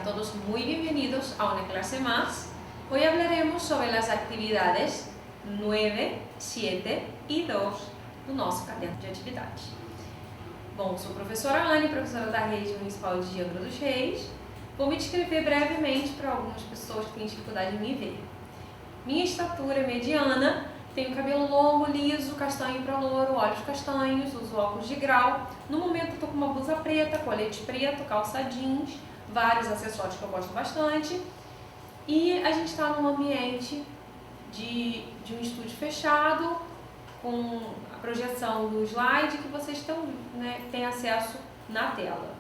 todos muy bienvenidos a una clase más. Hoy hablaremos sobre las actividades 9, 7 e 2 do nosso caderno de atividade. Bom, sou a professora Anne, professora da Rede Municipal de Angra dos Reis. Vou me descrever brevemente para algumas pessoas que têm dificuldade em me ver. Minha estatura é mediana, tenho cabelo longo, liso, castanho para louro, olhos castanhos, uso óculos de grau. No momento estou com uma blusa preta, colete preto, calça jeans, vários acessórios que eu gosto bastante. E a gente está num ambiente de um estúdio fechado, com a projeção do slide que vocês têm acesso na tela.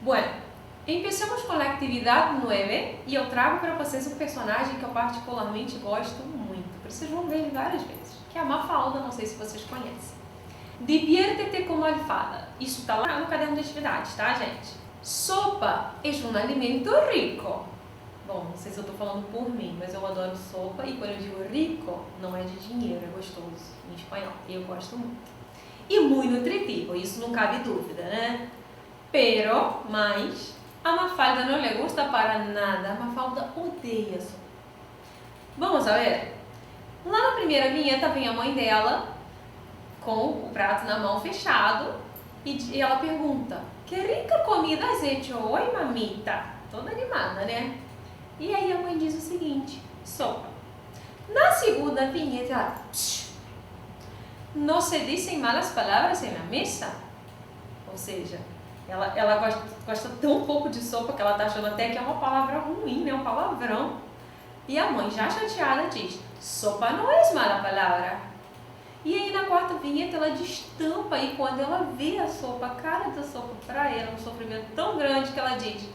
Bueno, empecemos com a atividade 9 e eu trago para vocês um personagem que eu particularmente gosto muito. Vocês vão ver ele várias vezes, que é a Mafalda, não sei se vocês conhecem. Diviértete como alfada. Isso está lá no caderno de atividades, tá, gente? Sopa é um alimento rico. Bom, não sei se eu estou falando por mim, mas eu adoro sopa e quando eu digo rico, não é de dinheiro, é gostoso em espanhol. Eu gosto muito. E muito nutritivo, isso não cabe dúvida, né? Mas a Mafalda não lhe gusta para nada. A Mafalda odeia sopa. Vamos a ver? Lá na primeira vinheta vem a mãe dela com o prato na mão fechado e ela pergunta: "Que rica comida has hecho hoy, mamita?" Toda animada, né? E aí a mãe diz o seguinte: sopa. Na segunda vinheta ela: "Não se dizem malas palavras na mesa." Ou seja, ela gosta tão pouco de sopa que ela está achando até que é uma palavra ruim, né? Um palavrão. E a mãe, já chateada, diz: "Sopa não é mala palavra." E aí na quarta vinheta ela destampa e quando ela vê a sopa, a cara da sopa para ela, um sofrimento tão grande que ela diz: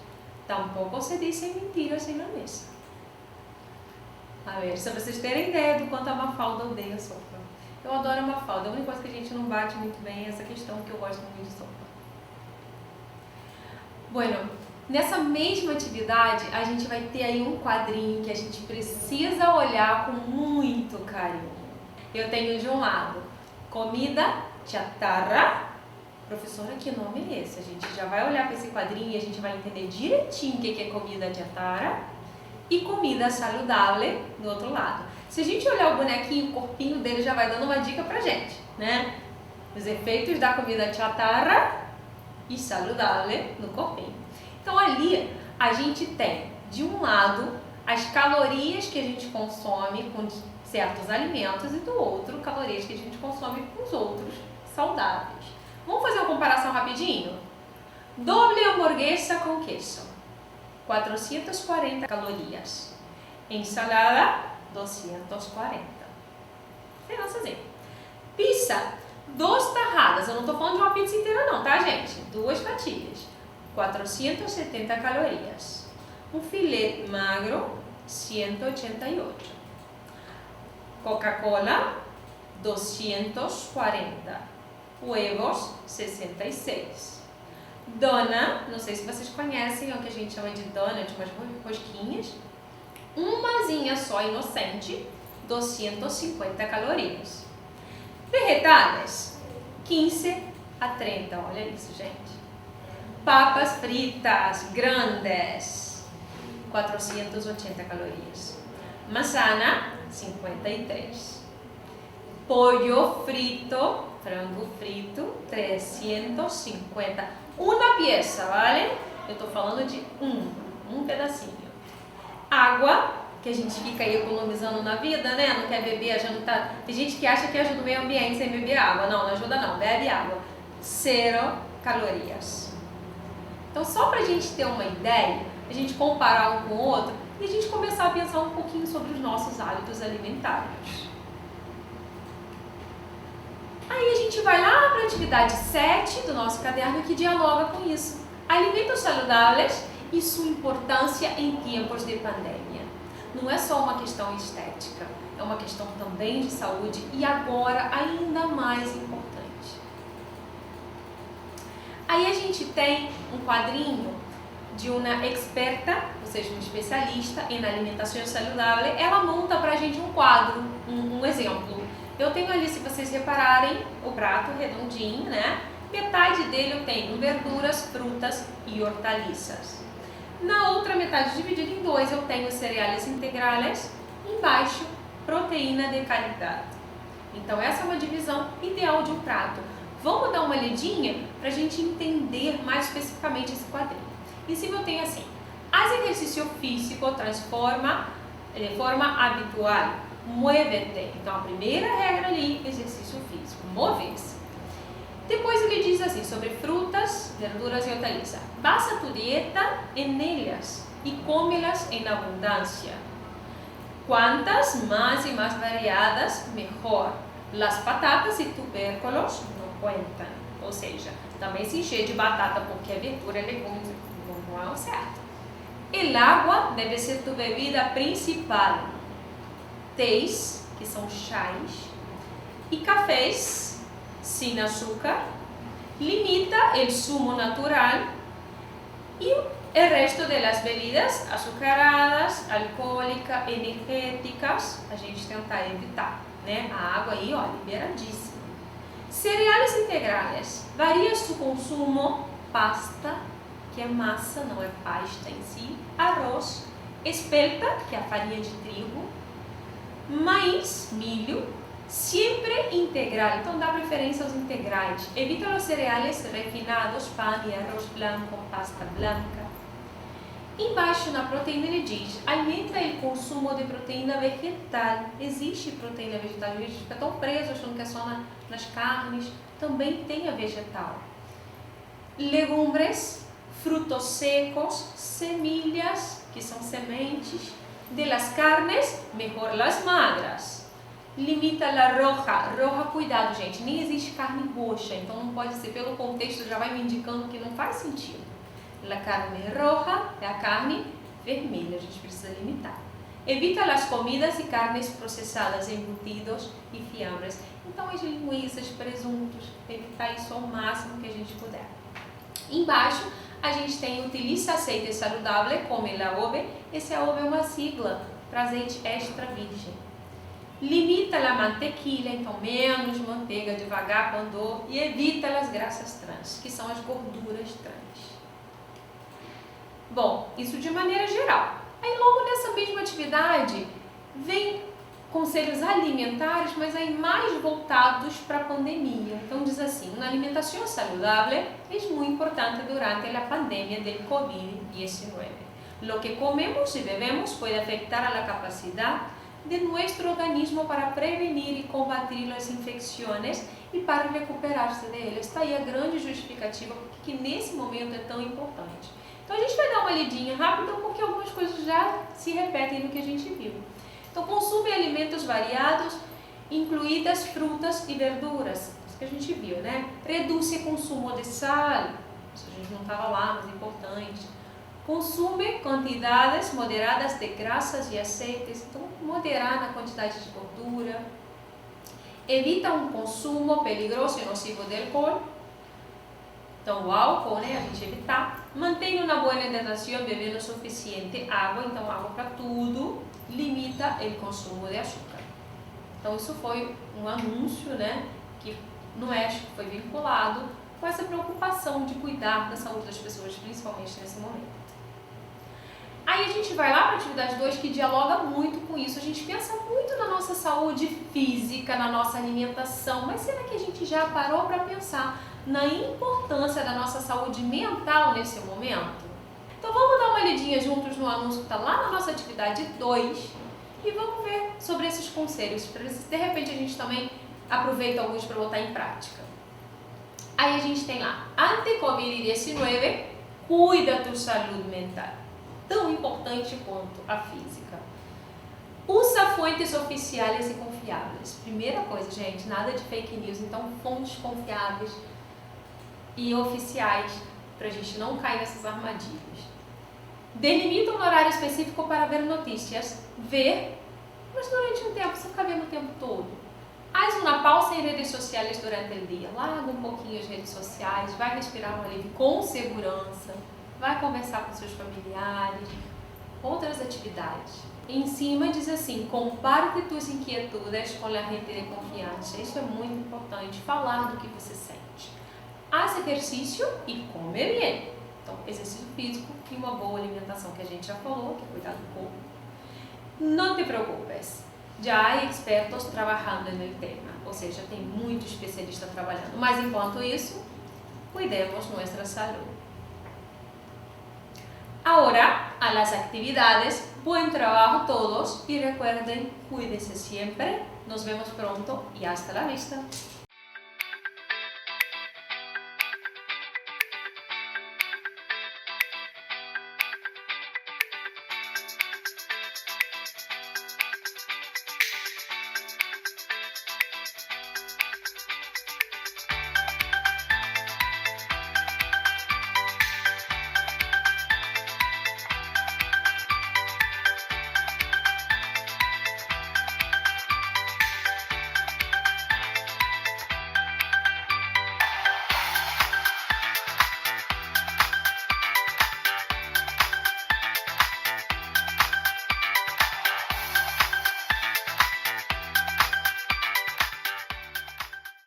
"Tampouco se dizem mentiras na mesa." A ver, só para vocês terem ideia do quanto a Mafalda odeia sopa. Eu adoro a Mafalda, a única coisa que a gente não bate muito bem é essa questão que eu gosto muito de sopa. Bueno, nessa mesma atividade, a gente vai ter aí um quadrinho que a gente precisa olhar com muito carinho. Eu tenho de um lado, comida chatarra. Professora, que nome é esse? A gente já vai olhar para esse quadrinho e a gente vai entender direitinho o que é comida chatarra. E comida saudável do outro lado. Se a gente olhar o bonequinho, o corpinho dele já vai dando uma dica pra gente, né? Os efeitos da comida chatarra e saudável no corpinho. Então ali a gente tem, de um lado, as calorias que a gente consome com certos alimentos e do outro, calorias que a gente consome com os outros saudáveis. Vamos fazer uma comparação rapidinho? Doble hamburguesa com queijo, 440 calorias. Ensalada, 240. Diferençazinha. Pizza, 2 tarradas. Eu não estou falando de uma pizza inteira não, tá, gente? 2 fatias, 470 calorias. Um filé magro, 188. Coca-Cola, 240. Huevos, 66. Dona, não sei se vocês conhecem, é o que a gente chama de donut, umas rosquinhas. Umazinha só, inocente, 250 calorias. Vegetais, 15 a 30, olha isso, gente. Papas fritas, grandes, 480 calorias. Manzana, 53. Pollo frito, frango frito, 350. Uma peça, vale? Eu tô falando de um pedacinho. Água, que a gente fica aí economizando na vida, né? Não quer beber, tem gente que acha que ajuda o meio ambiente sem beber água. Não, não ajuda não, bebe água. 0 calorias. Então, só pra gente ter uma ideia, a gente comparar um com o outro e a gente começar a pensar um pouquinho sobre os nossos hábitos alimentares. Aí a gente vai lá para a atividade 7 do nosso caderno que dialoga com isso. Alimentos saudáveis e sua importância em tempos de pandemia. Não é só uma questão estética, é uma questão também de saúde e agora ainda mais importante. Aí a gente tem um quadrinho de uma experta, ou seja, uma especialista em alimentação saudável. Ela monta pra gente um quadro, um exemplo. Eu tenho ali, se vocês repararem, o prato redondinho, né? Metade dele eu tenho verduras, frutas e hortaliças. Na outra metade, dividida em dois, eu tenho cereais integrais, embaixo, proteína de qualidade. Então essa é uma divisão ideal de um prato. Vamos dar uma olhadinha para a gente entender mais especificamente esse quadrinho. Em cima eu tenho assim, haz exercício físico, transforma de forma habitual, muévete. Então a primeira regra ali, exercício físico, move-se. Depois ele diz assim, sobre frutas, verduras e hortaliças. Basa tu dieta en ellas e come-las em abundância. Quantas más e más variadas, melhor. Las patatas e tubérculos não contam. Ou seja, também se encher de batata porque é verdura, é legume, não é o certo. El agua deve ser tu bebida principal. Tés, que são chás, e cafés, sem açúcar. Limita o sumo natural e o resto das bebidas açucaradas, alcoólicas, energéticas, a gente tentar evitar, né? A água aí, ó, liberadíssima. Cereais integrais, varia seu consumo, pasta, que é massa, não é pasta em si, arroz, espelta, que é a farinha de trigo, maíz, milho, sempre integral, então dá preferência aos integrais. Evita os cereais refinados, pão e arroz branco, pasta branca. Embaixo na proteína ele diz, aumenta o consumo de proteína vegetal. Existe proteína vegetal, a gente fica tão preso achando que é só nas carnes, também tem a vegetal. Legumes, frutos secos, semillas, que são sementes, de las carnes, mejor las magras. Limita la roja. Roja, cuidado, gente, nem existe carne roxa, então não pode ser, pelo contexto já vai me indicando que não faz sentido. La carne roja é a carne vermelha, a gente precisa limitar. Evita as comidas e carnes processadas, embutidos e fiambres. Então as linguiças, presuntos, evitar isso ao máximo que a gente puder. Embaixo a gente tem utiliza aceite saudável, como el AOVE. Esse AOVE é uma sigla para azeite extra virgem. Limita a mantequilla, então menos manteiga devagar quando, e evita as graxas trans, que são as gorduras trans. Bom, isso de maneira geral. Aí logo nessa mesma atividade, vem conselhos alimentares, mas aí mais voltados para a pandemia. Então diz assim, uma alimentação saudável é muito importante durante a pandemia do COVID-19. Lo que comemos e bebemos pode afetar a capacidade de nosso organismo para prevenir e combater as infecções e para recuperar-se delas. Está aí a grande justificativa porque nesse momento é tão importante. Então a gente vai dar uma lidinha rápida porque algumas coisas já se repetem no que a gente viu. Então consume alimentos variados, incluídas frutas e verduras, isso que a gente viu, né? Reduz o consumo de sal, isso a gente não estava lá, mas é importante. Consume quantidades moderadas de graxas e aceites, então moderar na quantidade de gordura. Evita um consumo perigoso e nocivo de álcool. Então o álcool, né, a gente evitar. Mantenha uma boa hidratação, bebendo suficiente água, então água para tudo. Limita o consumo de açúcar. Então isso foi um anúncio, né, que no México foi vinculado com essa preocupação de cuidar da saúde das pessoas, principalmente nesse momento. Aí a gente vai lá para a atividade 2 que dialoga muito com isso. A gente pensa muito na nossa saúde física, na nossa alimentação, mas será que a gente já parou para pensar na importância da nossa saúde mental nesse momento? Então vamos dar uma olhadinha juntos no anúncio que está lá na nossa atividade 2 e vamos ver sobre esses conselhos, para ver se de repente a gente também aproveita alguns para botar em prática. Aí a gente tem lá, ante Covid-19, cuida tua saúde mental. Tão importante quanto a física. Usa fontes oficiais e confiáveis. Primeira coisa, gente, nada de fake news. Então, fontes confiáveis e oficiais para a gente não cair nessas armadilhas. Delimita um horário específico para ver notícias. Ver, mas durante um tempo, você fica vendo o tempo todo. Faz uma pausa em redes sociais durante o dia. Larga um pouquinho as redes sociais, vai respirar um alívio com segurança. Vai conversar com seus familiares, outras atividades. Em cima diz assim, comparte tuas inquietudes com a gente de confiança. Isso é muito importante, falar do que você sente. haz exercício e come bem. Então, exercício físico e uma boa alimentação, que a gente já falou, que é cuidar do corpo. Não te preocupes, já há expertos trabalhando no tema, ou seja, tem muito especialista trabalhando. Mas, enquanto isso, cuidemos nossa saúde. Agora, a las actividades. Buen trabajo todos y recuerden, cuídense siempre. Nos vemos pronto y hasta la vista.